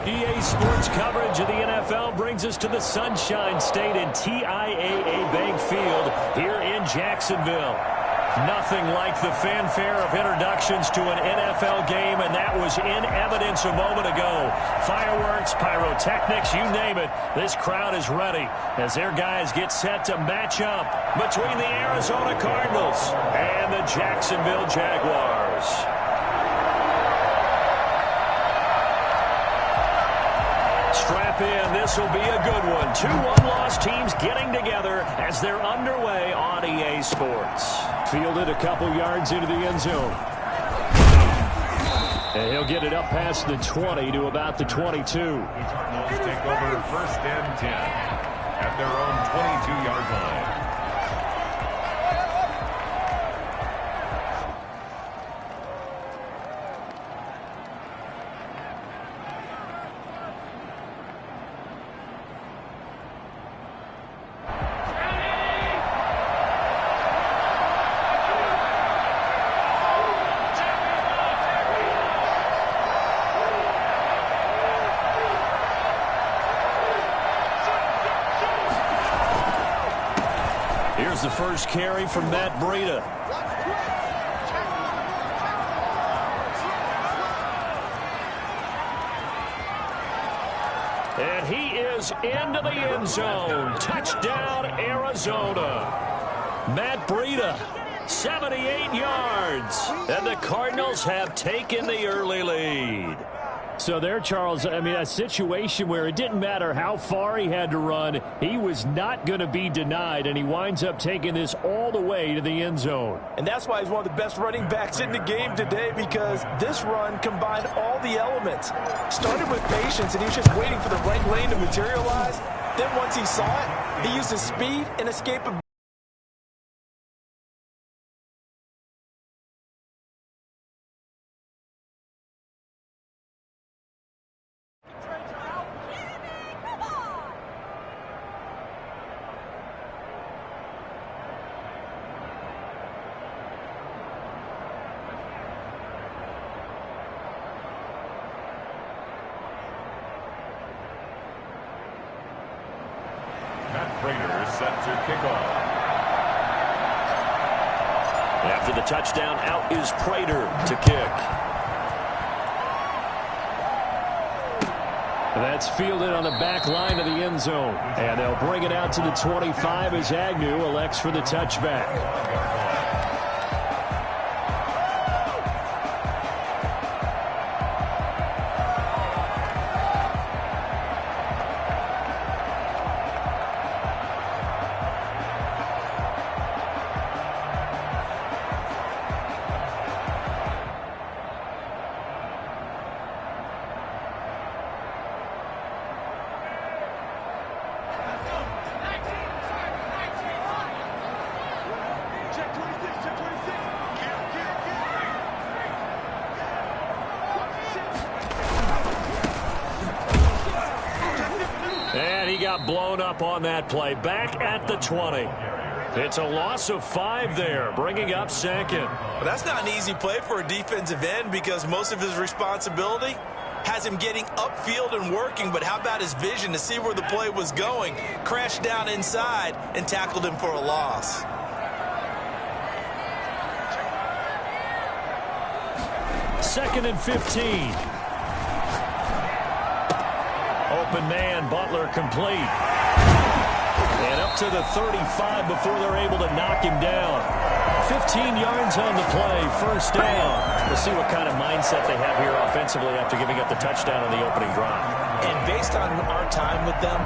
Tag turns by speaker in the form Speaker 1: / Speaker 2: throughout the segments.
Speaker 1: EA Sports coverage of the NFL brings us to the Sunshine State and TIAA Bank Field here in Jacksonville. Nothing like the fanfare of introductions to an NFL game, and that was in evidence a moment ago. Fireworks, pyrotechnics, you name it. This crowd is ready as their guys get set to match up between the Arizona Cardinals and the Jacksonville Jaguars. Strap in. This will be a good one. Two one-loss teams getting together as they're underway on EA Sports. Fielded a couple yards into the end zone. And he'll get it up past the 20 to about the 22.
Speaker 2: The Cardinals take over first and 10 at their own 22-yard line.
Speaker 1: Here's the first carry from Matt Breida. And he is into the end zone. Touchdown, Arizona. Matt Breida, 78 yards. And the Cardinals have taken the early lead.
Speaker 3: So there, Charles, I mean, a situation where it didn't matter how far he had to run, he was not going to be denied, and he winds up taking this all the way to the end zone.
Speaker 4: And that's why he's one of the best running backs in the game today, because this run combined all the elements. Started with patience, and he was just waiting for the right lane to materialize. Then once he saw it, he used his speed and escapability.
Speaker 2: Prater is set to kick off.
Speaker 1: After the touchdown, out is Prater to kick.
Speaker 3: That's fielded on the back line of the end zone. And they'll bring it out to the 25 as Agnew elects for the touchback.
Speaker 1: Got blown up on that play. Back at the 20. It's a loss of 5 there, bringing up second.
Speaker 4: Well, that's not an easy play for a defensive end because most of his responsibility has him getting upfield and working, but how about his vision to see where the play was going? Crashed down inside and tackled him for a loss.
Speaker 1: Second and 15. Open man, Butler complete. And up to the 35 before they're able to knock him down. 15 yards on the play, first down. We'll see what kind of mindset they have here offensively after giving up the touchdown on the opening drive.
Speaker 4: And based on our time with them,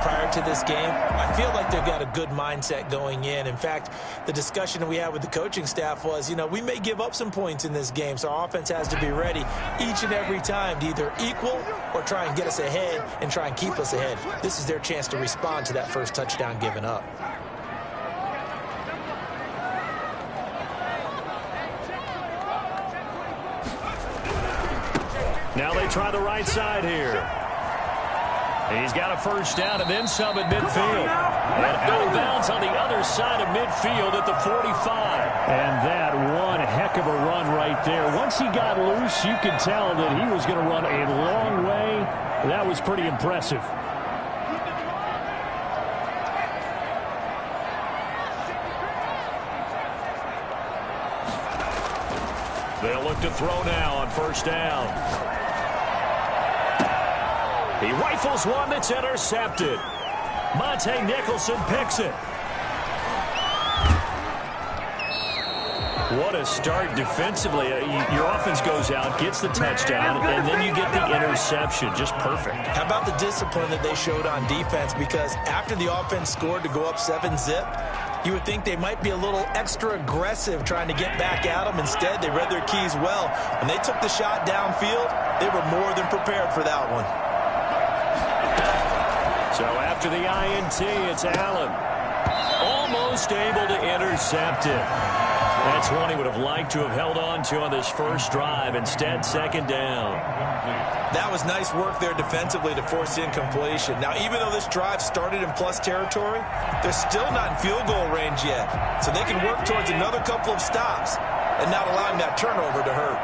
Speaker 4: prior to this game, I feel like they've got a good mindset going in. In fact, the discussion that we had with the coaching staff was, we may give up some points in this game, so our offense has to be ready each and every time to either equal or try and get us ahead and try and keep us ahead. This is their chance to respond to that first touchdown given up.
Speaker 1: Now they try the right side here. He's got a first down and then some at midfield. And out of bounds on the other side of midfield at the 45.
Speaker 3: And that one heck of a run right there. Once he got loose, you could tell that he was going to run a long way That was pretty impressive.
Speaker 1: They'll look to throw now on first down. He rifles one that's intercepted. Monte Nicholson picks it. What a start defensively. Your offense goes out, gets the touchdown, and then you get the interception. Just perfect.
Speaker 4: How about the discipline that they showed on defense? Because after the offense scored to go up 7-zip, you would think they might be a little extra aggressive trying to get back at them. Instead, they read their keys well. When they took the shot downfield, they were more than prepared for that one.
Speaker 1: So after the INT, it's Allen. Almost able to intercept it. That's one he would have liked to have held on to on this first drive. Instead, second down.
Speaker 4: That was nice work there defensively to force incompletion. Now, even though this drive started in plus territory, they're still not in field goal range yet. So they can work towards another couple of stops and not allowing that turnover to hurt.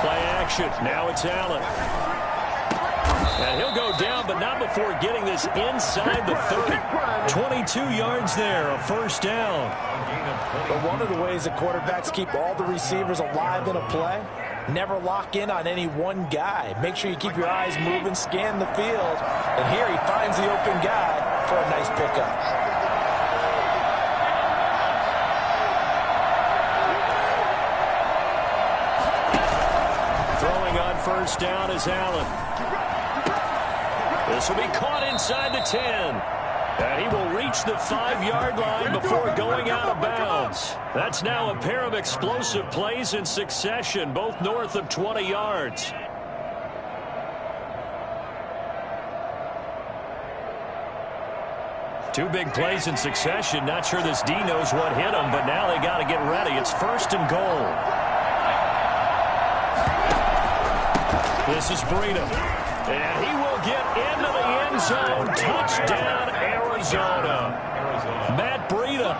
Speaker 1: Play action. Now it's Allen. And he'll go down, but not before getting this inside the 30. 22 yards there, a first down.
Speaker 4: But one of the ways that quarterbacks keep all the receivers alive in a play, never lock in on any one guy. Make sure you keep your eyes moving, scan the field. And here he finds the open guy for a nice pickup.
Speaker 1: Throwing on first down is Allen. This will be caught inside the 10. And he will reach the 5-yard line before going out of bounds. That's now a pair of explosive plays in succession, both north of 20 yards. Two big plays in succession. Not sure this D knows what hit him, but now they got to get ready. It's first and goal. This is Breida. And he will get into the end zone. Touchdown, Arizona. Matt Breida,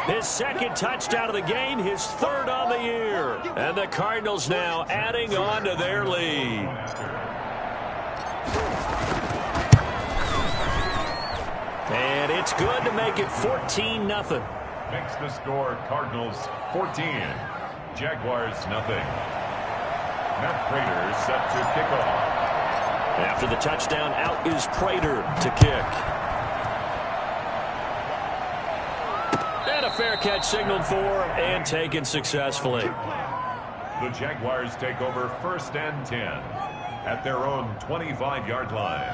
Speaker 1: his second touchdown of the game, his third on the year. And the Cardinals now adding on to their lead. And it's good to make it 14-0.
Speaker 2: Makes the score Cardinals 14, Jaguars nothing. Matt Prater set to kick off.
Speaker 1: After the touchdown, out is Prater to kick. And a fair catch signaled for and taken successfully.
Speaker 2: The Jaguars take over first and 10 at their own 25-yard line.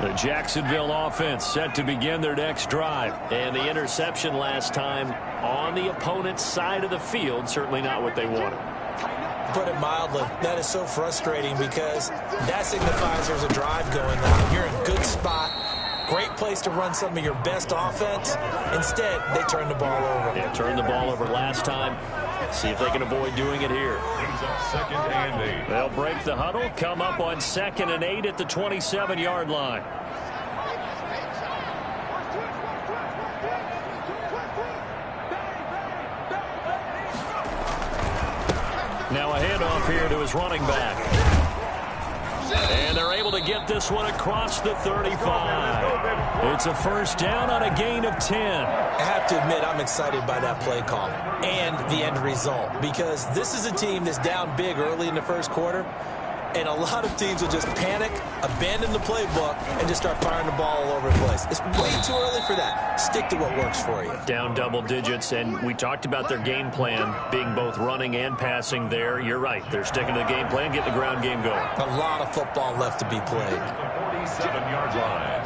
Speaker 1: The Jacksonville offense set to begin their next drive. And the interception last time on the opponent's side of the field, certainly not what they wanted.
Speaker 4: Put it mildly, that is so frustrating because that signifies there's a drive going on. You're in a good spot, great place to run some of your best offense. Instead, they turn the ball over.
Speaker 1: Yeah, turned the ball over last time. See if they can avoid doing it here.
Speaker 2: Brings up second and 8.
Speaker 1: They'll break the huddle, come up on second and 8 at the 27-yard line. Now a handoff here to his running back. And they're able to get this one across the 35. It's a first down on a gain of 10.
Speaker 4: I have to admit, I'm excited by that play call and the end result because this is a team that's down big early in the first quarter. And a lot of teams will just panic, abandon the playbook, and just start firing the ball all over the place. It's way too early for that. Stick to what works for you.
Speaker 1: Down double digits, and we talked about their game plan being both running and passing there. You're right. They're sticking to the game plan, getting the ground game going.
Speaker 4: A lot of football left to be played.
Speaker 2: The 47-yard line.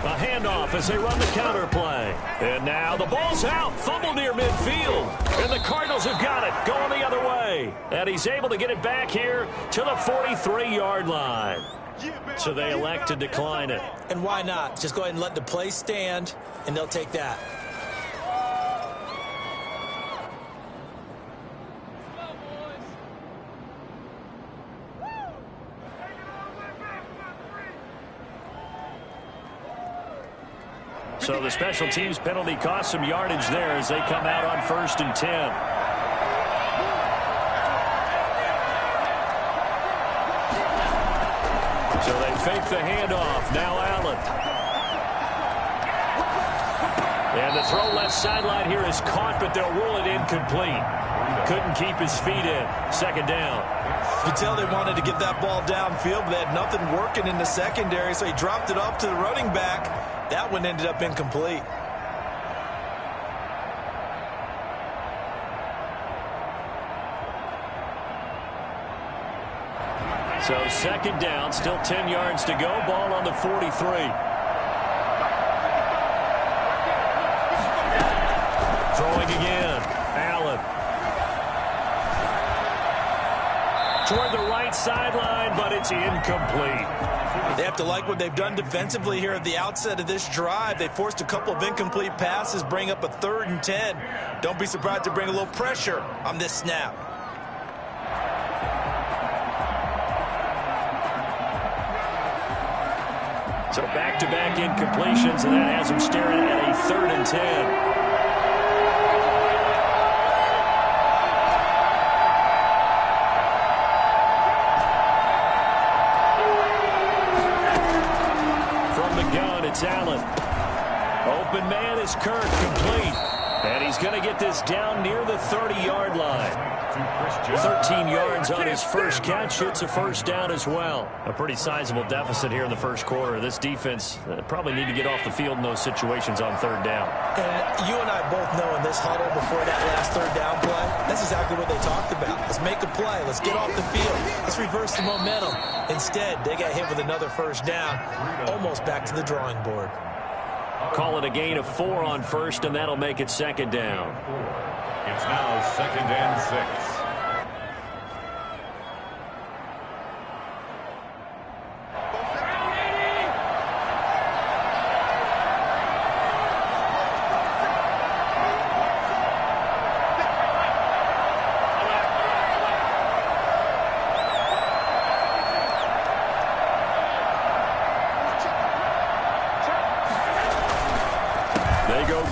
Speaker 1: A handoff as they run the counter play. And now the ball's out. Fumble near midfield. And the Cardinals have got it. Going the other way. And he's able to get it back here to the 43-yard line. So they elect to decline it.
Speaker 4: And why not? Just go ahead and let the play stand, and they'll take that.
Speaker 3: So the special teams penalty cost some yardage there as they come out on 1st and 10. So they fake the handoff. Now Allen. And the throw left sideline here is caught, but they'll rule it incomplete. Couldn't keep his feet in. 2nd down.
Speaker 4: You tell they wanted to get that ball downfield, but they had nothing working in the secondary, so he dropped it off to the running back. That one ended up incomplete.
Speaker 3: So 2nd down, still 10 yards to go. Ball on the 43. Throwing again. Allen. Toward the right sideline, but it's incomplete.
Speaker 4: They have to like what they've done defensively here at the outset of this drive. They forced a couple of incomplete passes, bring up a 3rd and 10. Don't be surprised to bring a little pressure on this snap.
Speaker 3: So back-to-back incompletions, and that has them staring at a 3rd and 10. It's Allen. Open man is Kirk, complete. And he's going to get this down near the 30-yard line. 13 yards on his first catch. It's a 1st down as well. A pretty sizable deficit here in the 1st quarter. This defense probably need to get off the field in those situations on 3rd down.
Speaker 4: And you and I both know in this huddle before that last 3rd down play, that's exactly what they talked about. Let's make a play. Let's get off the field. Let's reverse the momentum. Instead, they got hit with another 1st down, almost back to the drawing board.
Speaker 3: Call it a gain of 4 on 1st, and that'll make it 2nd down.
Speaker 2: It's now 2nd and 6.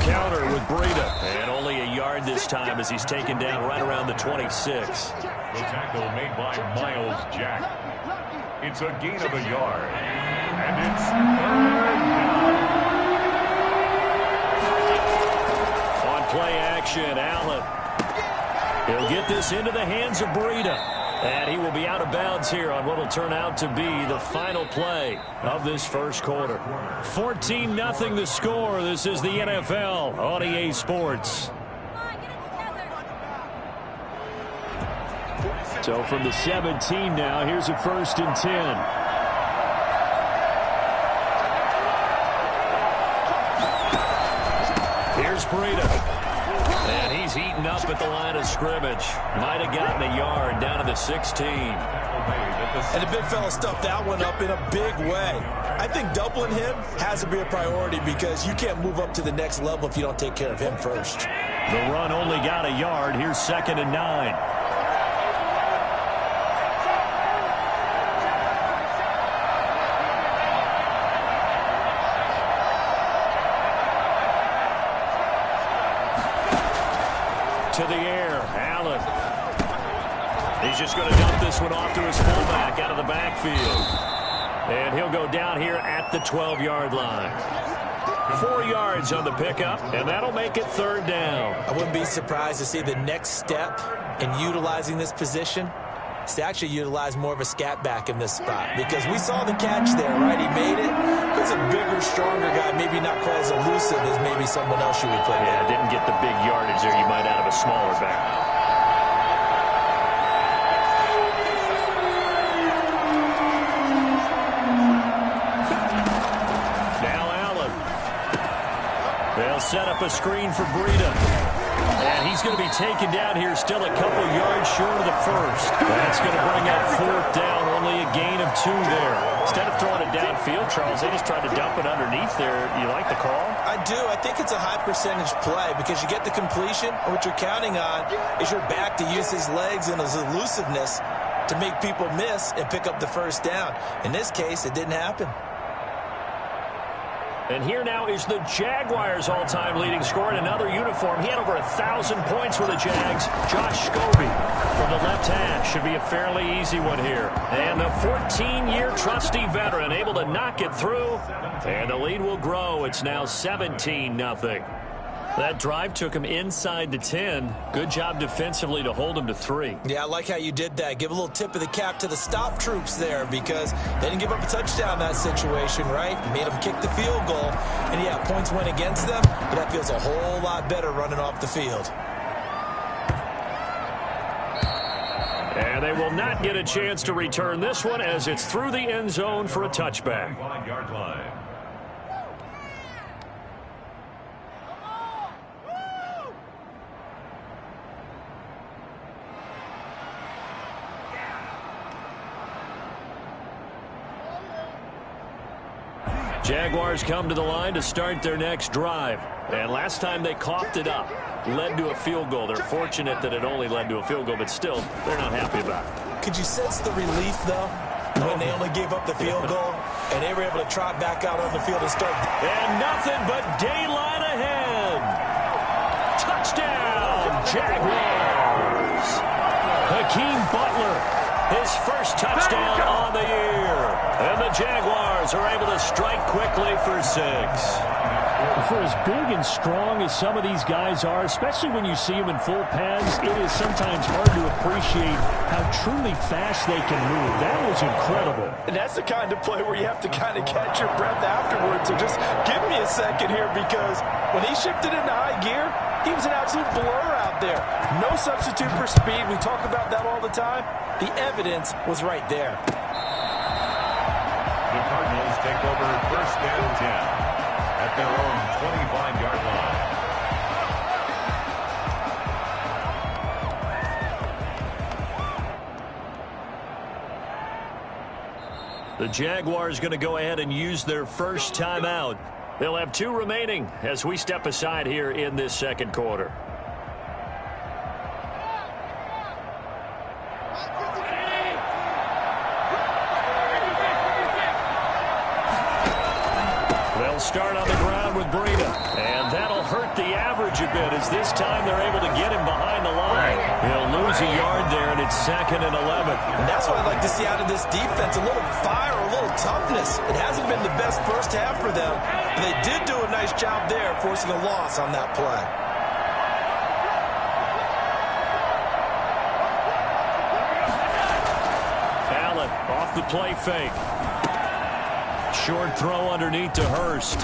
Speaker 3: Counter with Breida, and only a yard this time as he's taken down right around the 26.
Speaker 2: The tackle made by Miles Jack. It's a gain of a yard, and it's 3rd down.
Speaker 3: On play action, Allen. He'll get this into the hands of Breida. And he will be out of bounds here on what will turn out to be the final play of this 1st quarter. 14-0 the score. This is the NFL on EA Sports. So from the 17 now, here's a 1st and 10. Here's Breida. And he's heating up at the line of scrimmage. Might have gotten a yard down to the 16.
Speaker 4: And the big fella stuffed that one up in a big way. I think doubling him has to be a priority because you can't move up to the next level if you don't take care of him first.
Speaker 3: The run only got a yard. Here's 2nd and 9. To the air, Allen. He's just going to dump this one off to his fullback out of the backfield. And he'll go down here at the 12-yard line. 4 yards on the pickup, and that'll make it 3rd down.
Speaker 4: I wouldn't be surprised to see the next step in utilizing this position is to actually utilize more of a scat back in this spot. Because we saw the catch there, right? He made it. He's a bigger, stronger guy, maybe not quite as elusive as maybe someone else you would put
Speaker 3: there.
Speaker 4: Yeah,
Speaker 3: didn't get the big yardage there you might out of a smaller back. They'll set up a screen for Breida. And he's going to be taken down here still a couple yards short of the 1st. That's going to bring up 4th down, only a gain of 2 there. Instead of throwing it downfield, Charles, they just tried to dump it underneath there. You like the call?
Speaker 4: I do. I think it's a high percentage play because you get the completion. And what you're counting on is your back to use his legs and his elusiveness to make people miss and pick up the 1st down. In this case, it didn't happen.
Speaker 1: And here now is the Jaguars' all-time leading scorer in another uniform. He had over 1,000 points for the Jags. Josh Scobie from the left hash. Should be a fairly easy one here. And the 14-year trusty veteran able to knock it through. And the lead will grow. It's now 17-0. That drive took him inside the 10. Good job defensively to hold him to 3.
Speaker 4: Yeah, I like how you did that. Give a little tip of the cap to the stop troops there because they didn't give up a touchdown in that situation, right? You made them kick the field goal. And, yeah, points went against them, but that feels a whole lot better running off the field.
Speaker 1: And they will not get a chance to return this one as it's through the end zone for a touchback.
Speaker 2: 5-yard line.
Speaker 1: Jaguars come to the line to start their next drive. And last time they coughed it up, led to a field goal. They're fortunate that it only led to a field goal, but still, they're not happy about it.
Speaker 4: Could you sense the relief, though, when they only gave up the field goal and they were able to trot back out on the field and start?
Speaker 1: And nothing but daylight ahead. Touchdown, Jaguars. Hakeem Butler, his first touchdown on the year. And the Jaguars are able to strike quickly for 6.
Speaker 3: For as big and strong as some of these guys are, especially when you see them in full pads, it is sometimes hard to appreciate how truly fast they can move. That was incredible.
Speaker 5: And that's the kind of play where you have to kind of catch your breath afterwards. So just give me a second here because when he shifted into high gear, he was an absolute blur out there. No substitute for speed. We talk about that all the time. The evidence was right there.
Speaker 2: The Cardinals take over first and 10 at their own 25-yard line.
Speaker 1: The Jaguars going to go ahead and use their first timeout. They'll have 2 remaining as we step aside here in this second quarter. They'll start on the ground with Breida, and that'll hurt the average a bit as this time they're able to get him behind the line. He'll lose a yard there, and it's 2nd and 11.
Speaker 4: And that's what I'd like to see out of this defense, a little fire, a little toughness. It hasn't been the best first half for them, but they did do a nice job there forcing a loss on that play.
Speaker 1: Allen off the play fake. Short throw underneath to Hurst.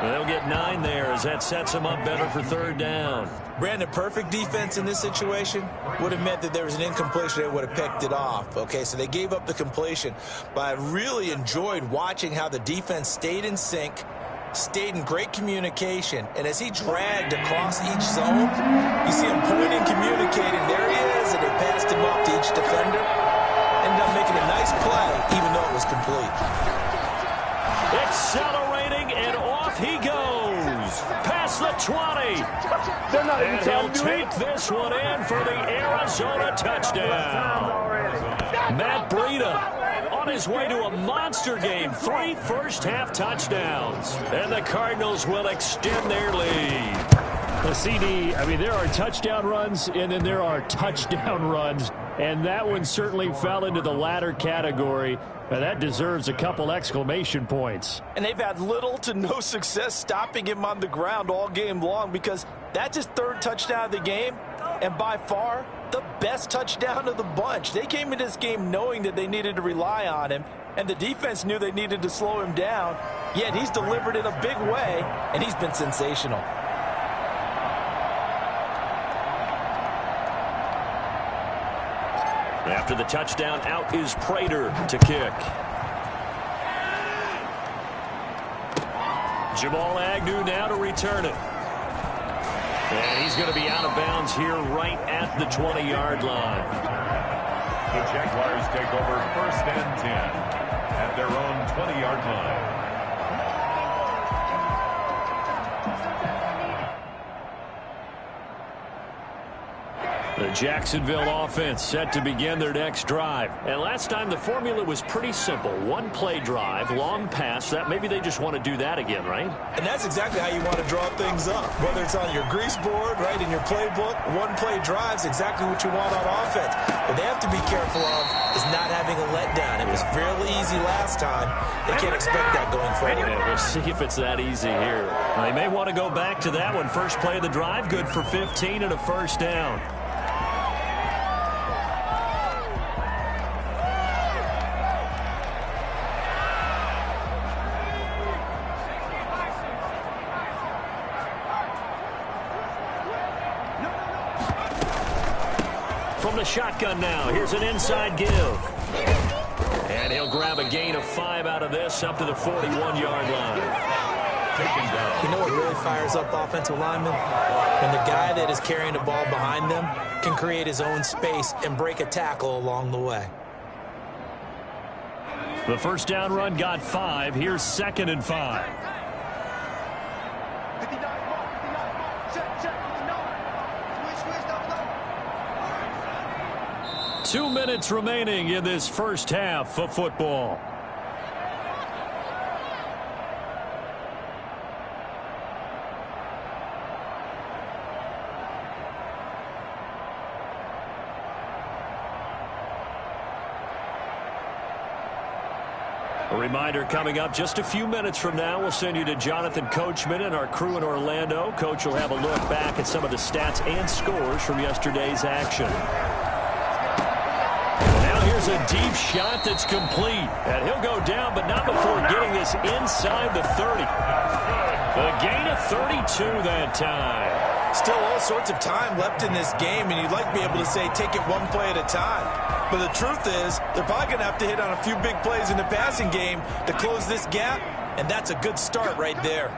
Speaker 1: They'll get 9 there as that sets them up better for 3rd down.
Speaker 4: Brandon, perfect defense in this situation would have meant that there was an incompletion. They would have picked it off. Okay, so they gave up the completion. But I really enjoyed watching how the defense stayed in sync, stayed in great communication. And as he dragged across each zone, you see him pointing, communicating. There he is, and they passed him up to each defender. Ended up making a nice play, even though it was complete.
Speaker 1: Accelerating, and off he goes. Past the 20. And he'll take this one in for the Arizona touchdown. Matt Breida on his way to a monster game. 3 first-half touchdowns. And the Cardinals will extend their lead.
Speaker 3: Well, CD, I mean, there are touchdown runs, and then there are touchdown runs. And that one certainly fell into the latter category. That deserves a couple exclamation points.
Speaker 5: And they've had little to no success stopping him on the ground all game long because that's his 3rd touchdown of the game, and by far the best touchdown of the bunch. They came into this game knowing that they needed to rely on him, and the defense knew they needed to slow him down, yet he's delivered in a big way, and he's been sensational.
Speaker 1: After the touchdown, out is Prater to kick. Jamal Agnew now to return it. And he's going to be out of bounds here right at the 20-yard line.
Speaker 2: The Jaguars take over first and 10 at their own 20-yard line.
Speaker 1: The Jacksonville offense set to begin their next drive. And last time the formula was pretty simple. One play drive, long pass. That maybe they just want to do that again, right?
Speaker 4: And that's exactly how you want to draw things up. Whether it's on your grease board, right, in your playbook, one play drive is exactly what you want on offense. What they have to be careful of is not having a letdown. It was fairly easy last time. They can't expect that going forward.
Speaker 1: Yeah, we'll see if it's that easy here. They may want to go back to that one. First play of the drive, good for 15 and a first down. From the shotgun now, here's an inside give. And he'll grab a gain of 5 out of this up to the 41-yard line.
Speaker 4: You know what really fires up offensive linemen? When the guy that is carrying the ball behind them can create his own space and break a tackle along the way.
Speaker 1: The first down run got 5. Here's 2nd and 5. 2 minutes remaining in this first half of football. A reminder coming up just a few minutes from now, we'll send you to Jonathan Coachman and our crew in Orlando. Coach will have a look back at some of the stats and scores from yesterday's action. Here's a deep shot that's complete. And he'll go down, but not before getting this inside the 30. The gain of 32 that time.
Speaker 4: Still all sorts of time left in this game, and you'd like to be able to say take it one play at a time. But the truth is, they're probably going to have to hit on a few big plays in the passing game to close this gap, and that's a good start right there.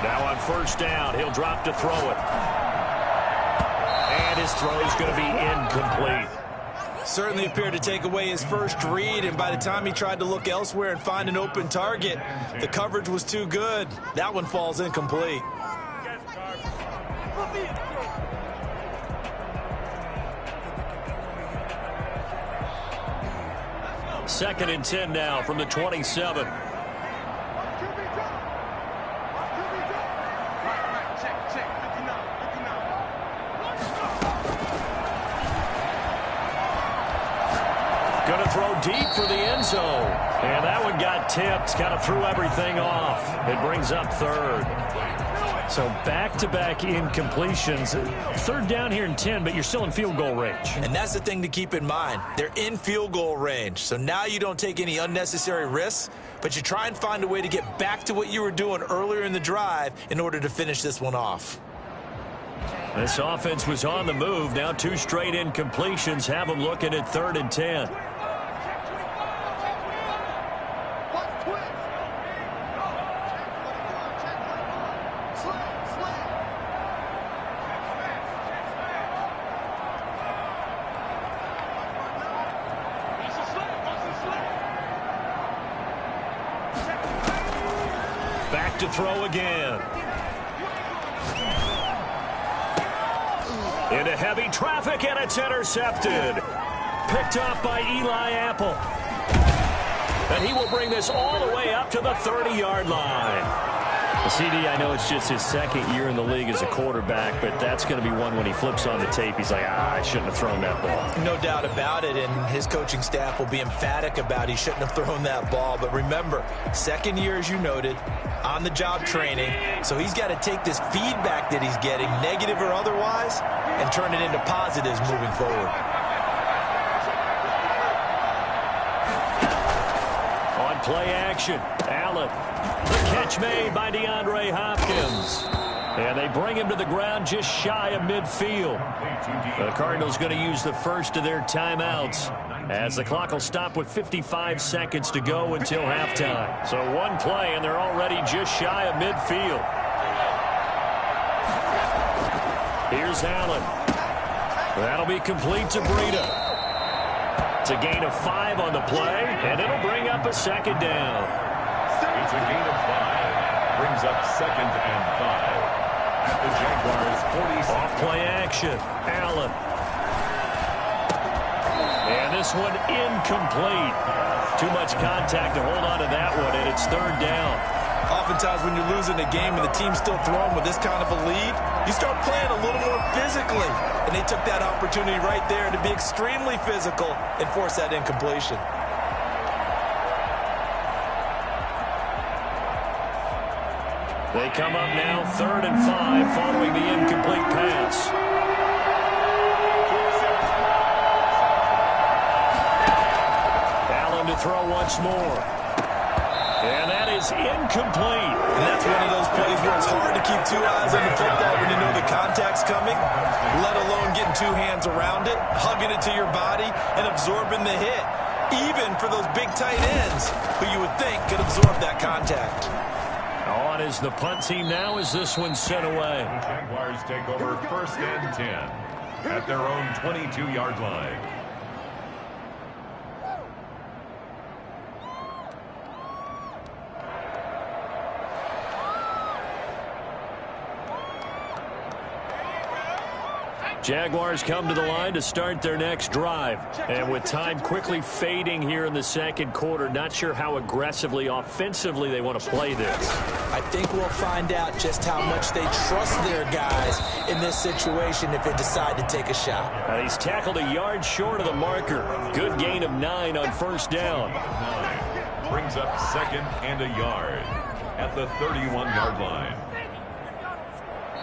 Speaker 1: Now on first down, he'll drop to throw it. And his throw is going to be incomplete.
Speaker 4: Certainly appeared to take away his first read, and by the time he tried to look elsewhere and find an open target, the coverage was too good. That one falls incomplete.
Speaker 1: Second and 10 now from the 27. Going to throw deep for the end zone. And that one got tipped. Kind of threw everything off. It brings up third. So back-to-back incompletions. Third down here in 10, but you're still in field goal range.
Speaker 4: And that's the thing to keep in mind. They're in field goal range. So now you don't take any unnecessary risks, but you try and find a way to get back to what you were doing earlier in the drive in order to finish this one off.
Speaker 1: This offense was on the move. Now 2 straight incompletions have them looking at 3rd and 10. Back to throw again. Into heavy traffic, and it's intercepted. Picked up by Eli Apple. And he will bring this all the way up to the 30-yard line. CD, I know it's just his second year in the league as a quarterback, but that's going to be one when he flips on the tape. He's like, I shouldn't have thrown that ball.
Speaker 4: No doubt about it, and his coaching staff will be emphatic about he shouldn't have thrown that ball. But remember, second year, as you noted, on-the-job training, so he's got to take this feedback that he's getting, negative or otherwise, and turn it into positives moving forward.
Speaker 1: On play action, Allen. The catch made by DeAndre Hopkins. And they bring him to the ground just shy of midfield. The Cardinals going to use the first of their timeouts as the clock will stop with 55 seconds to go until halftime. So one play, and they're already just shy of midfield. Here's Allen. That'll be complete to Breida. It's a gain of 5 on the play, and it'll bring up a second down.
Speaker 2: It's a gain of 5. up 2nd and 5. At the Jaguars' 46.
Speaker 1: Off-play action. Allen. And this one incomplete. Too much contact to hold on to that one, and it's 3rd down.
Speaker 5: Oftentimes when you're losing a game and the team's still throwing with this kind of a lead, you start playing a little more physically. And they took that opportunity right there to be extremely physical and force that incompletion.
Speaker 1: They come up now 3rd and 5 following the incomplete pass. Allen to throw once more. And that is incomplete.
Speaker 5: And that's one of those plays where it's hard to keep 2 eyes on the football when you know the contact's coming, let alone getting 2 hands around it, hugging it to your body, and absorbing the hit. Even for those big tight ends who you would think could absorb that contact.
Speaker 1: On is the punt team now as this one's sent away.
Speaker 2: The Jaguars take over 1st and 10 at their own 22-yard line.
Speaker 1: Jaguars come to the line to start their next drive. And with time quickly fading here in the 2nd quarter, not sure how aggressively, offensively they want to play this.
Speaker 4: I think we'll find out just how much they trust their guys in this situation if they decide to take a shot.
Speaker 1: And he's tackled a yard short of the marker. Good gain of 9 on 1st down.
Speaker 2: 9 brings up 2nd and a yard at the 31-yard line.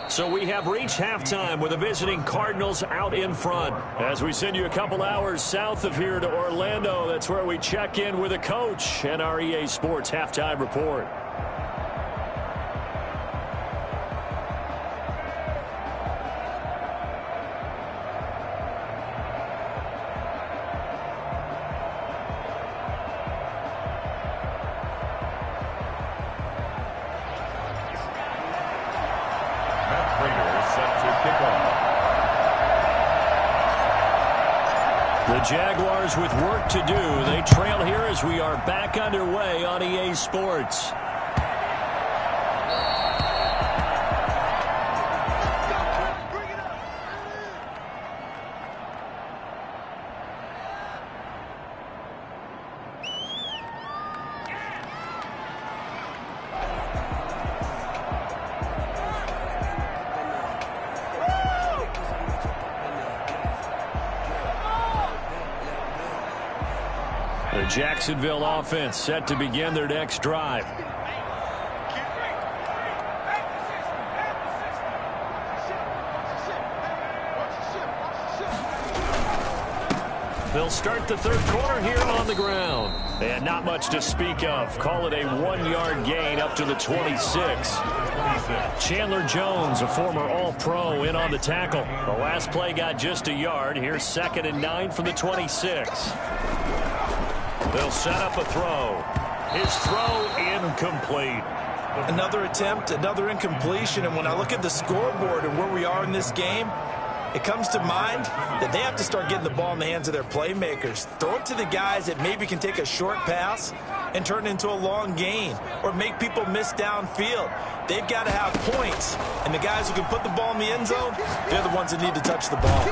Speaker 1: So we have reached halftime with the visiting Cardinals out in front. As we send you a couple hours south of here to Orlando, that's where we check in with a coach and our EA Sports Halftime Report. The Jaguars with work to do. They trail here as we are back underway on EA Sports. The Jacksonville offense set to begin their next drive. They'll start the 3rd quarter here on the ground. And not much to speak of. Call it a 1-yard gain up to the 26. Chandler Jones, a former All-Pro, in on the tackle. The last play got just a yard. Here's 2nd and 9 from the 26. They'll set up a throw. His throw incomplete.
Speaker 5: Another attempt, another incompletion, and when I look at the scoreboard and where we are in this game, it comes to mind that they have to start getting the ball in the hands of their playmakers. Throw it to the guys that maybe can take a short pass and turn it into a long gain or make people miss downfield. They've got to have points, and the guys who can put the ball in the end zone, they're the ones that need to touch the ball.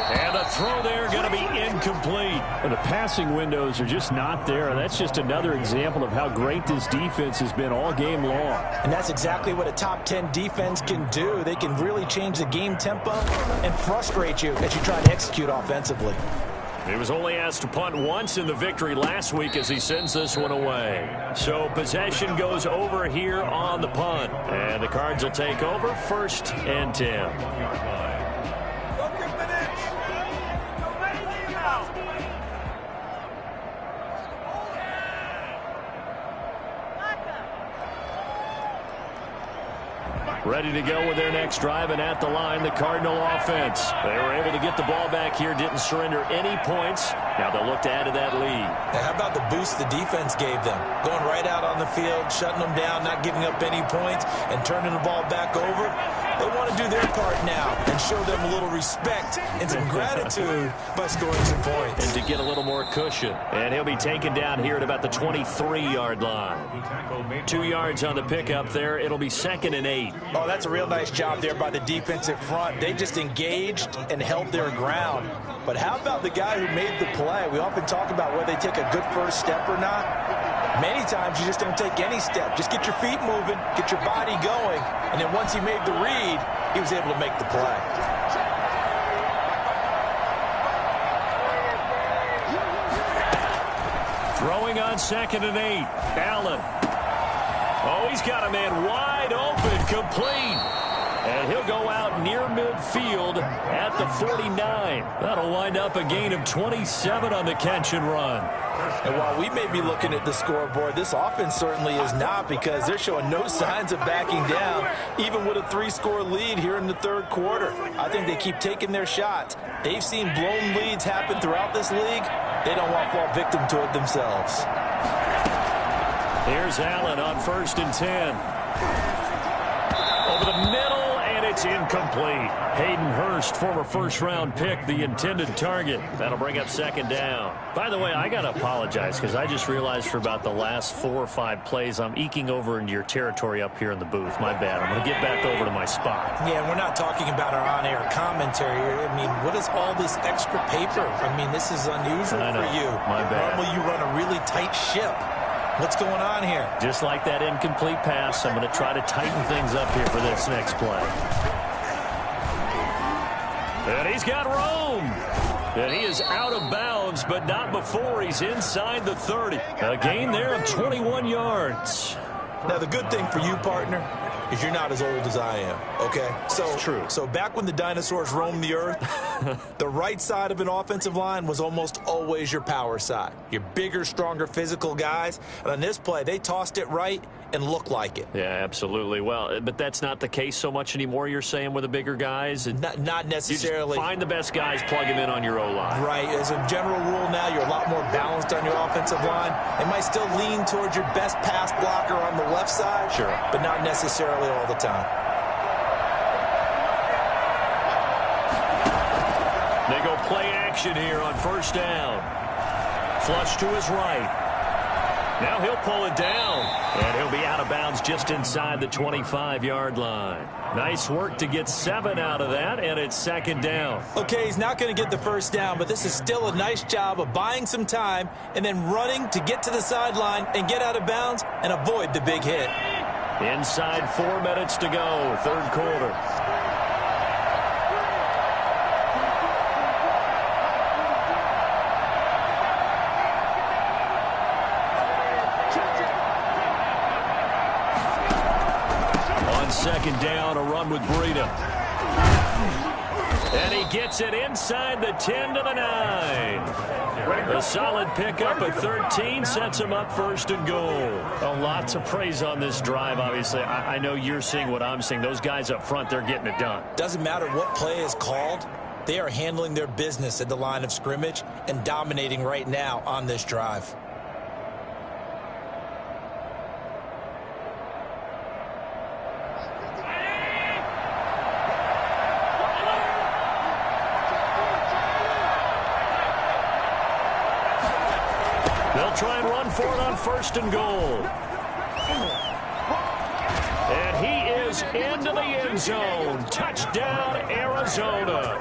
Speaker 1: And the throw there going to be incomplete.
Speaker 3: And the passing windows are just not there. That's just another example of how great this defense has been all game long.
Speaker 4: And that's exactly what a top 10 defense can do. They can really change the game tempo and frustrate you as you try to execute offensively.
Speaker 1: He was only asked to punt once in the victory last week as he sends this one away. So possession goes over here on the punt. And the Cards will take over 1st and 10. Ready to go with their next drive, and at the line, the Cardinal offense. They were able to get the ball back here, didn't surrender any points. Now they'll look to add to that lead.
Speaker 4: Now, how about the boost the defense gave them? Going right out on the field, shutting them down, not giving up any points, and turning the ball back over. They want to do their part now and show them a little respect and some gratitude by scoring some points.
Speaker 1: And to get a little more cushion. And he'll be taken down here at about the 23-yard line. 2 yards on the pickup there. It'll be 2nd and 8.
Speaker 4: Oh, that's a real nice job there by the defensive front. They just engaged and held their ground. But how about the guy who made the play? We often talk about whether they take a good first step or not. Many times you just don't take any step. Just get your feet moving, get your body going, and then once he made the read, he was able to make the play.
Speaker 1: Throwing on 2nd and 8. Allen. Oh, he's got a man wide open, complete. And he'll go out near midfield at the 49. That'll wind up a gain of 27 on the catch and run.
Speaker 4: And while we may be looking at the scoreboard, this offense certainly is not, because they're showing no signs of backing down, even with a 3-score lead here in the third quarter. I think they keep taking their shots. They've seen blown leads happen throughout this league. They don't want to fall victim to it themselves.
Speaker 1: Here's Allen on 1st and 10. Over the middle, and it's incomplete. Hayden Hurst, former first-round pick, the intended target. That'll bring up 2nd down. By the way, I got to apologize because I just realized for about the last 4 or 5 plays, I'm eking over into your territory up here in the booth. My bad. I'm going to get back over to my spot.
Speaker 4: Yeah, we're not talking about our on-air commentary here. I mean, what is all this extra paper? I mean, this is unusual for you.
Speaker 1: My bad.
Speaker 4: Normally you run a really tight ship. What's going on here?
Speaker 1: Just like that incomplete pass, I'm going to try to tighten things up here for this next play. And he's got room. And he is out of bounds, but not before he's inside the 30. A gain there of 21 yards.
Speaker 4: Now, the good thing for you, partner, is you're not as old as I am, okay?
Speaker 1: It's true.
Speaker 4: So back when the dinosaurs roamed the earth, the right side of an offensive line was almost always your power side. Your bigger, stronger, physical guys. And on this play, they tossed it right and looked like it.
Speaker 1: Yeah, absolutely. Well, but that's not the case so much anymore, you're saying, with the bigger guys?
Speaker 4: Not necessarily.
Speaker 1: You just find the best guys, plug them in on your O-line.
Speaker 4: Right. As a general rule now, you're a lot more balanced on your offensive line. They might still lean towards your best pass blocker on the left side.
Speaker 1: Sure.
Speaker 4: But not necessarily all the time.
Speaker 1: They go play action here on 1st down. Flush to his right. Now he'll pull it down, and he'll be out of bounds just inside the 25-yard line. Nice work to get 7 out of that, and it's 2nd down.
Speaker 4: Okay, he's not going to get the 1st down, but this is still a nice job of buying some time and then running to get to the sideline and get out of bounds and avoid the big hit.
Speaker 1: Inside 4 minutes to go, third quarter. On 2nd down, a run with Breida. And he gets it inside the 10 to the 9. A solid pickup at 13 sets him up 1st and goal. A lot to praise on this drive, obviously. I know you're seeing what I'm seeing. Those guys up front, they're getting it done.
Speaker 4: Doesn't matter what play is called. They are handling their business at the line of scrimmage and dominating right now on this drive.
Speaker 1: They'll try and run for it on 1st and goal. And he is into the end zone. Touchdown, Arizona.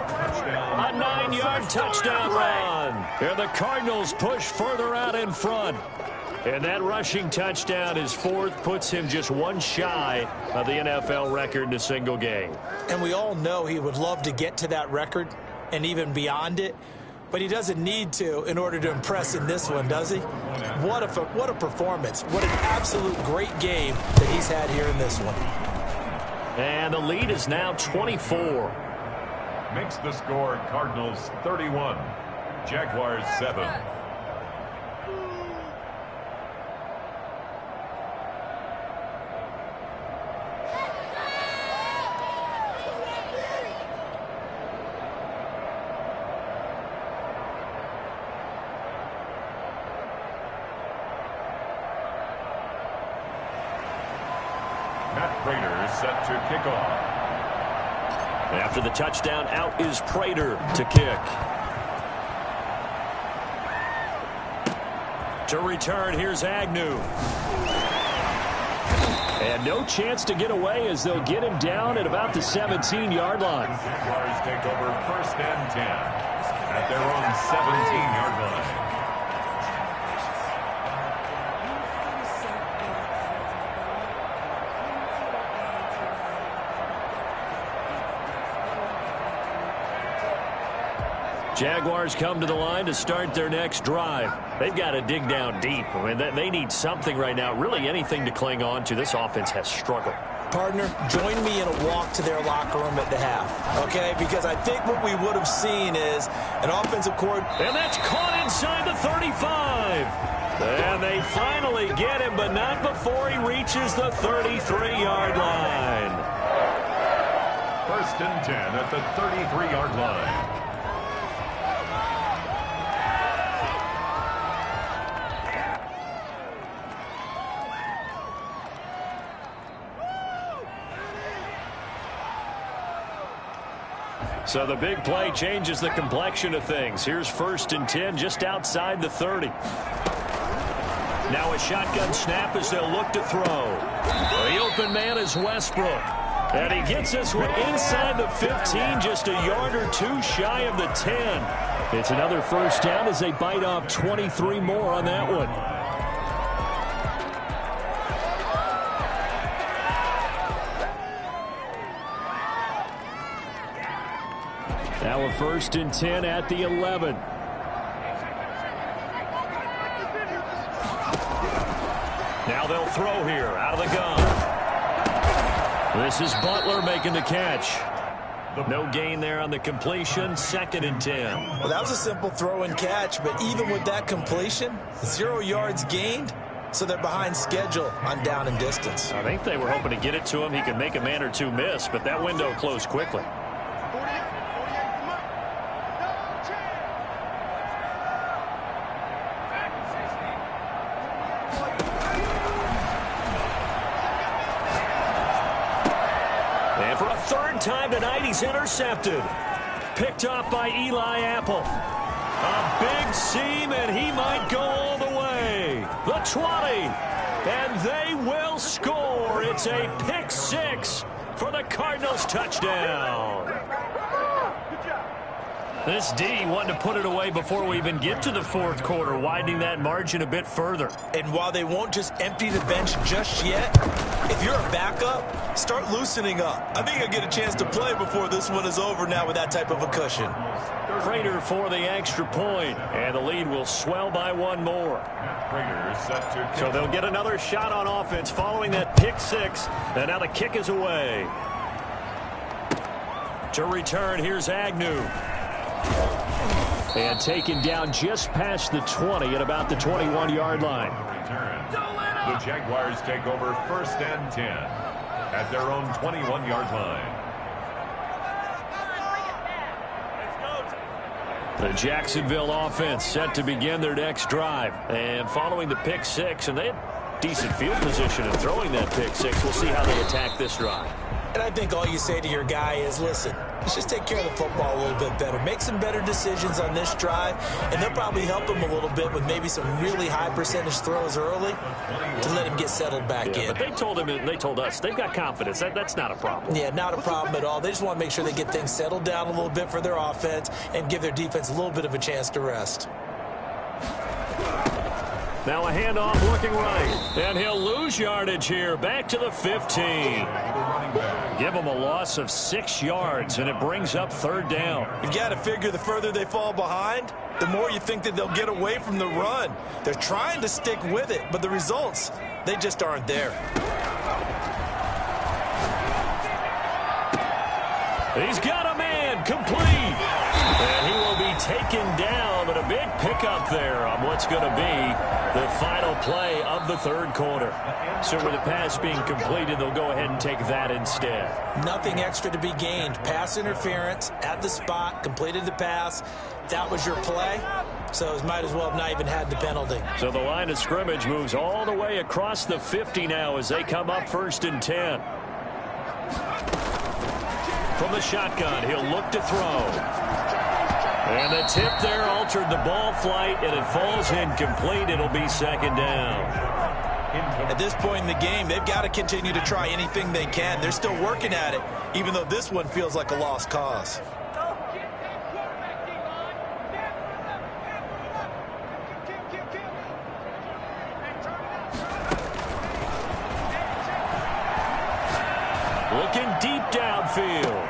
Speaker 1: A 9-yard touchdown run. And the Cardinals push further out in front. And that rushing touchdown is 4th, puts him just 1 shy of the NFL record in a single game.
Speaker 4: And we all know he would love to get to that record and even beyond it. But he doesn't need to in order to impress in this one, does he? What a performance. What an absolute great game that he's had here in this one.
Speaker 1: And the lead is now 24.
Speaker 2: Makes the score Cardinals 31, Jaguars 7. Matt Prater set to kick off.
Speaker 1: After the touchdown, out is Prater to kick. To return, here's Agnew. And no chance to get away as they'll get him down at about the 17-yard line.
Speaker 2: Jaguars take over 1st and 10 at their own 17-yard line.
Speaker 1: Jaguars come to the line to start their next drive. They've got to dig down deep. I mean, they need something right now, really anything to cling on to. This offense has struggled.
Speaker 4: Partner, join me in a walk to their locker room at the half, okay? Because I think what we would have seen is an offensive coordinator.
Speaker 1: And that's caught inside the 35. And they finally get him, but not before he reaches the 33-yard line.
Speaker 2: 1st and 10 at the 33-yard line.
Speaker 1: So the big play changes the complexion of things. Here's 1st and 10 just outside the 30. Now a shotgun snap as they'll look to throw. The open man is Westbrook. And he gets this one inside the 15, just a yard or two shy of the 10. It's another 1st down as they bite off 23 more on that one. Now a 1st and 10 at the 11. Now they'll throw here out of the gun. This is Butler making the catch. No gain there on the completion. 2nd and 10.
Speaker 4: Well, that was a simple throw and catch, but even with that completion, 0 yards gained, so they're behind schedule on down and distance.
Speaker 1: I think they were hoping to get it to him. He could make a man or two miss, but that window closed quickly. And for a 3rd time tonight, he's intercepted. Picked off by Eli Apple. A big seam, and he might go all the way. The 20. And they will score. It's a pick 6 for the Cardinals touchdown. This D wanting to put it away before we even get to the 4th quarter, widening that margin a bit further.
Speaker 4: And while they won't just empty the bench just yet, if you're a backup, start loosening up. I think you'll get a chance to play before this one is over now with that type of a cushion.
Speaker 1: Prater for the extra point, and the lead will swell by 1 more. So they'll get another shot on offense following that pick 6, and now the kick is away. To return, here's Agnew. And taken down just past the 20 at about the 21-yard line.
Speaker 2: The Jaguars take over 1st and 10 at their own 21-yard line.
Speaker 1: The Jacksonville offense set to begin their next drive. And following the pick 6, and they had decent field position in throwing that pick 6. We'll see how they attack this drive.
Speaker 4: And I think all you say to your guy is, listen, let's just take care of the football a little bit better. Make some better decisions on this drive, and they'll probably help him a little bit with maybe some really high percentage throws early to let him get settled back in.
Speaker 1: But they told him, and they told us, they've got confidence. That's not a problem.
Speaker 4: Yeah, not a problem at all. They just want to make sure they get things settled down a little bit for their offense and give their defense a little bit of a chance to rest.
Speaker 1: Now a handoff looking right, and he'll lose yardage here, back to the 15. Give them a loss of 6 yards, and it brings up 3rd down.
Speaker 4: You got to figure the further they fall behind, the more you think that they'll get away from the run. They're trying to stick with it, but the results, they just aren't there.
Speaker 1: He's got a man, complete. And he will be taken down, but a big pickup there on what's going to be the final play of the 3rd quarter. So with the pass being completed, they'll go ahead and take that instead.
Speaker 4: Nothing extra to be gained. Pass interference at the spot, completed the pass. That was your play, so it might as well have not even had the penalty.
Speaker 1: So the line of scrimmage moves all the way across the 50 now as they come up 1st and 10. From the shotgun, he'll look to throw. And the tip there altered the ball flight, and it falls incomplete. It'll be second down.
Speaker 4: At this point in the game, they've got to continue to try anything they can. They're still working at it, even though this one feels like a lost cause.
Speaker 1: Looking deep downfield.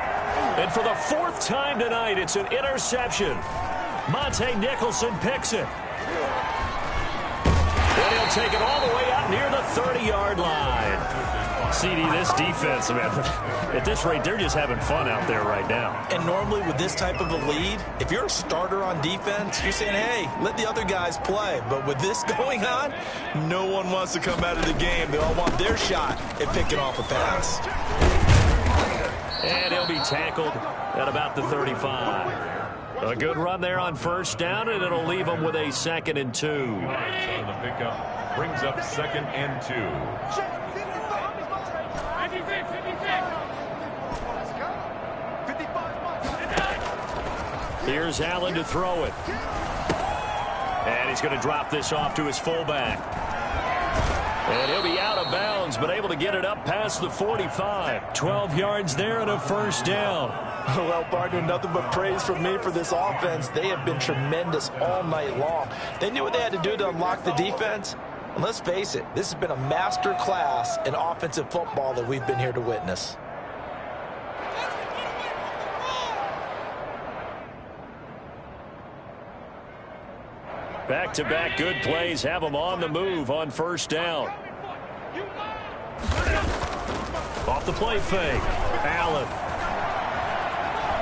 Speaker 1: And for the fourth time tonight, it's an interception. Monte Nicholson picks it. And he'll take it all the way out near the 30-yard line. CD, this defense, man, at this rate, they're just having fun out there right now.
Speaker 4: And normally with this type of a lead, if you're a starter on defense, you're saying, hey, let the other guys play. But with this going on, no one wants to come out of the game. They all want their shot at picking off a pass.
Speaker 1: And he'll be tackled at about the 35. A good run there on first down, and it'll leave him with a 2nd and 2.
Speaker 2: On the pickup brings up 2nd and 2.
Speaker 1: Here's Allen to throw it. And he's going to drop this off to his fullback. And he'll be out of bounds, but able to get it up past the 45. 12 yards there and a first down.
Speaker 5: Well, partner, nothing but praise from me for this offense. They have been tremendous all night long. They knew what they had to do to unlock the defense. And let's face it, this has been a master class in offensive football that we've been here to witness.
Speaker 1: Back-to-back good plays have them on the move on first down. Off the play fake. Allen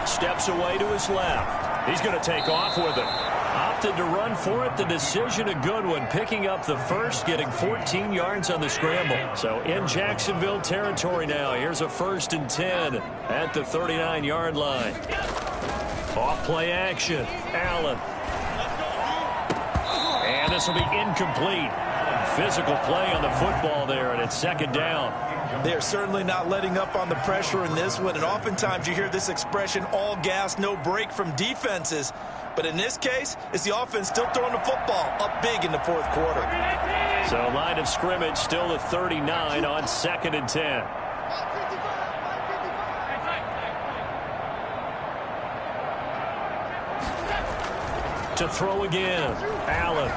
Speaker 1: steps away to his left. He's going to take off with it. Opted to run for it. The decision a good one. Picking up the first, getting 14 yards on the scramble. So in Jacksonville territory now. Here's a 1st and 10 at the 39-yard line. Off play action. Allen. And this will be incomplete. Physical play on the football there, and it's 2nd down.
Speaker 4: They are certainly not letting up on the pressure in this one, and oftentimes you hear this expression, all gas, no break from defenses. But in this case, it's the offense still throwing the football up big in the 4th quarter.
Speaker 1: So line of scrimmage still at 39 on 2nd and 10. To throw again, Allen.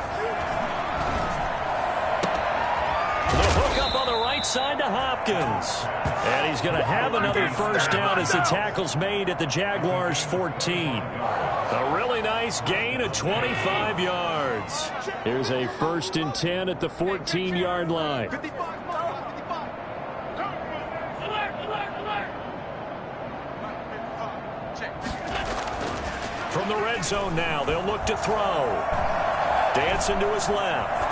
Speaker 1: The hook up on the right side to Hopkins. And he's going to have another first down as the tackle's made at the Jaguars' 14. A really nice gain of 25 yards. Here's a 1st and 10 at the 14-yard line. From the red zone now, they'll look to throw. Dancing to his left.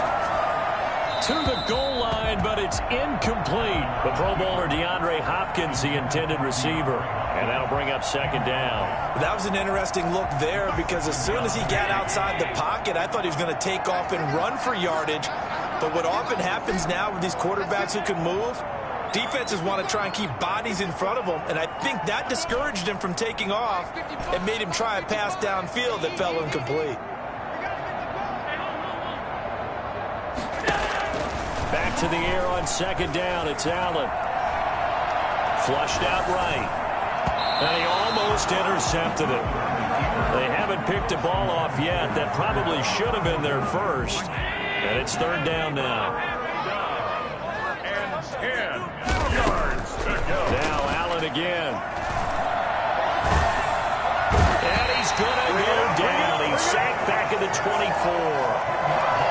Speaker 1: To the goal line, but it's incomplete. The Pro Bowler DeAndre Hopkins, the intended receiver. And that'll bring up 2nd down.
Speaker 4: That was an interesting look there because as soon as he got outside the pocket, I thought he was going to take off and run for yardage. But what often happens now with these quarterbacks who can move, defenses want to try and keep bodies in front of them, and I think that discouraged him from taking off and made him try a pass downfield that fell incomplete.
Speaker 1: Back to the air on 2nd down. It's Allen. Flushed out right. And he almost intercepted it. They haven't picked a ball off yet. That probably should have been their first. And it's 3rd down now.
Speaker 2: And 10 yards to go.
Speaker 1: Now Allen again. And he's going to go down. He sank back at the 24.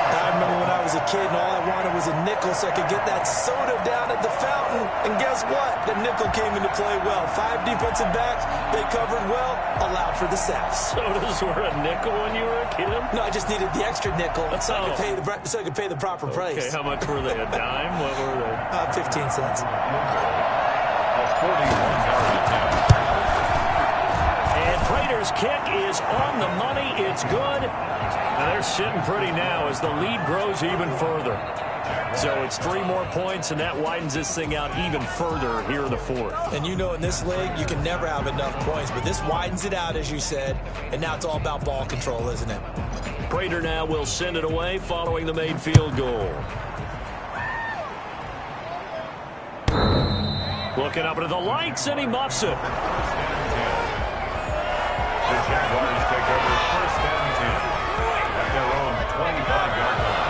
Speaker 4: I remember when I was a kid and all I wanted was a nickel so I could get that soda down at the fountain. And guess what? The nickel came into play well. 5 defensive backs, they covered well, allowed for the sacks.
Speaker 1: Sodas were a nickel when you were a kid?
Speaker 4: No, I just needed the extra nickel so I could pay the proper price.
Speaker 1: Okay, how much were they? A dime? What were they?
Speaker 4: 15 cents.
Speaker 2: A 41-yard attempt.
Speaker 1: And Prater's kick is on the money. It's good. Now they're sitting pretty now as the lead grows even further. So it's 3 more points, and that widens this thing out even further here in the fourth.
Speaker 4: And you know in this league, you can never have enough points, but this widens it out, as you said, and now it's all about ball control, isn't it?
Speaker 1: Prater now will send it away following the made field goal. Looking up into the lights, and he muffs it.
Speaker 2: The Jaguars take over 1st and 10 at their own 25-yard line.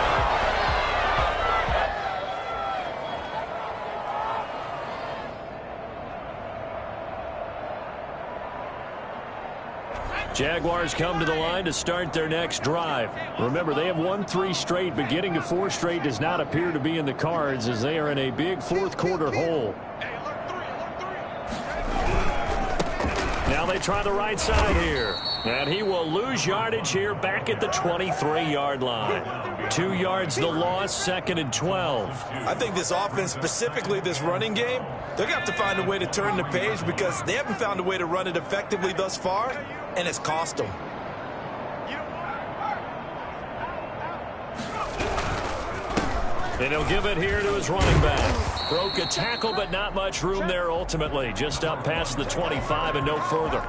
Speaker 1: Jaguars come to the line to start their next drive. Remember, they have won 3 straight, but getting to 4 straight does not appear to be in the cards as they are in a big fourth-quarter hole. Now they try the right side here. And he will lose yardage here back at the 23-yard line. 2 yards the loss, 2nd and 12.
Speaker 4: I think this offense, specifically this running game, they're going to have to find a way to turn the page because they haven't found a way to run it effectively thus far, and it's cost them.
Speaker 1: And he'll give it here to his running back. Broke a tackle, but not much room there ultimately. Just up past the 25 and no further.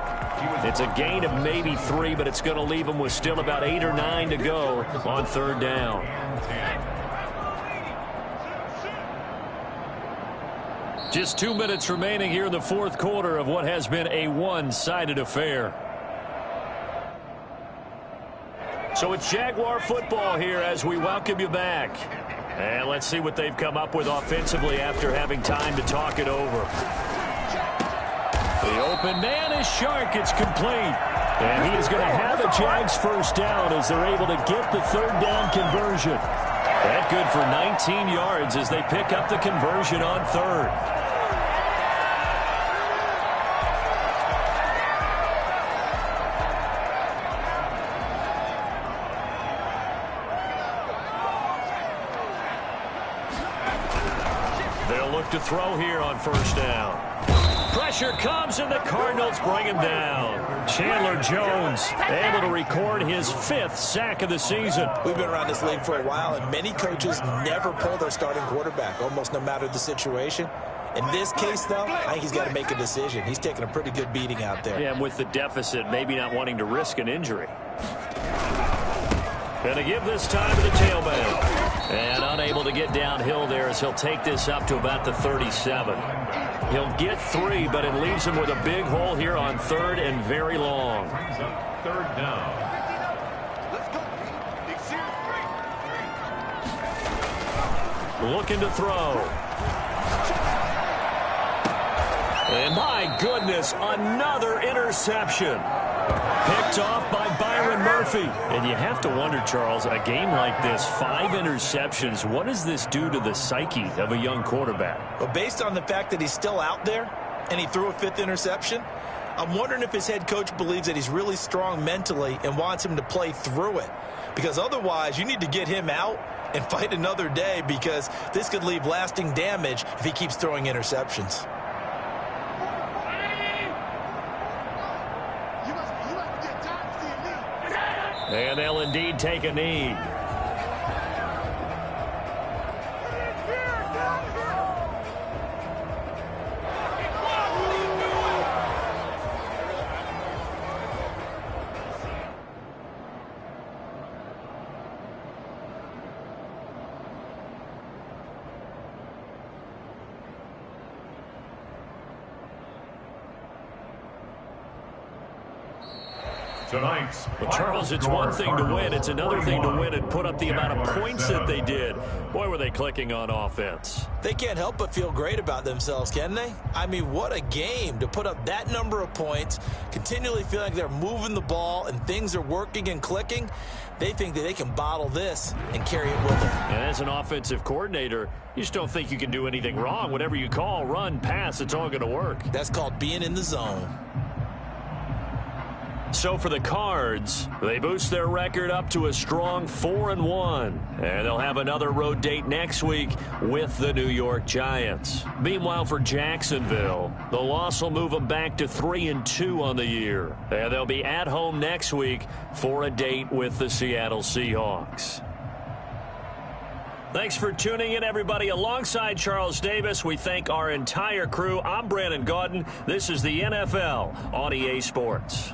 Speaker 1: It's a gain of maybe 3, but it's going to leave him with still about 8 or 9 to go on 3rd down. Just 2 minutes remaining here in the 4th quarter of what has been a one-sided affair. So it's Jaguar football here as we welcome you back. And let's see what they've come up with offensively after having time to talk it over. The open man is Shark. It's complete. And he is going to have a Jags 1st down as they're able to get the 3rd down conversion. That good for 19 yards as they pick up the conversion on 3rd. To throw here on 1st down. Pressure comes, and the Cardinals bring him down. Chandler Jones able to record his 5th sack of the season.
Speaker 4: We've been around this league for a while, and many coaches never pull their starting quarterback, almost no matter the situation. In this case, though, I think he's got to make a decision. He's taking a pretty good beating out there.
Speaker 1: Yeah, and with the deficit, maybe not wanting to risk an injury. Going to give this time to the tailback. And unable to get downhill there as he'll take this up to about the 37. He'll get 3, but it leaves him with a big hole here on 3rd and very long.
Speaker 2: 3rd down.
Speaker 1: Looking to throw. And my goodness, another interception. Picked off by Byron Murphy. And you have to wonder, Charles, a game like this, 5 interceptions, what does this do to the psyche of a young quarterback?
Speaker 4: Well, based on the fact that he's still out there and he threw a 5th interception, I'm wondering if his head coach believes that he's really strong mentally and wants him to play through it. Because otherwise, you need to get him out and fight another day because this could leave lasting damage if he keeps throwing interceptions.
Speaker 1: And they'll indeed take a knee.
Speaker 2: Tonight's
Speaker 1: Well, Charles, it's one thing to win. It's another thing to win and put up the amount of points that they did. Boy, were they clicking on offense.
Speaker 4: They can't help but feel great about themselves, can they? I mean, what a game to put up that number of points, continually feeling like they're moving the ball and things are working and clicking. They think that they can bottle this and carry it with them.
Speaker 1: And as an offensive coordinator, you just don't think you can do anything wrong. Whatever you call, run, pass, it's all going to work.
Speaker 4: That's called being in the zone.
Speaker 1: So for the Cards, they boost their record up to a strong 4-1. And they'll have another road date next week with the New York Giants. Meanwhile, for Jacksonville, the loss will move them back to 3-2 on the year. And they'll be at home next week for a date with the Seattle Seahawks. Thanks for tuning in, everybody. Alongside Charles Davis, we thank our entire crew. I'm Brandon Gaudin. This is the NFL on EA Sports.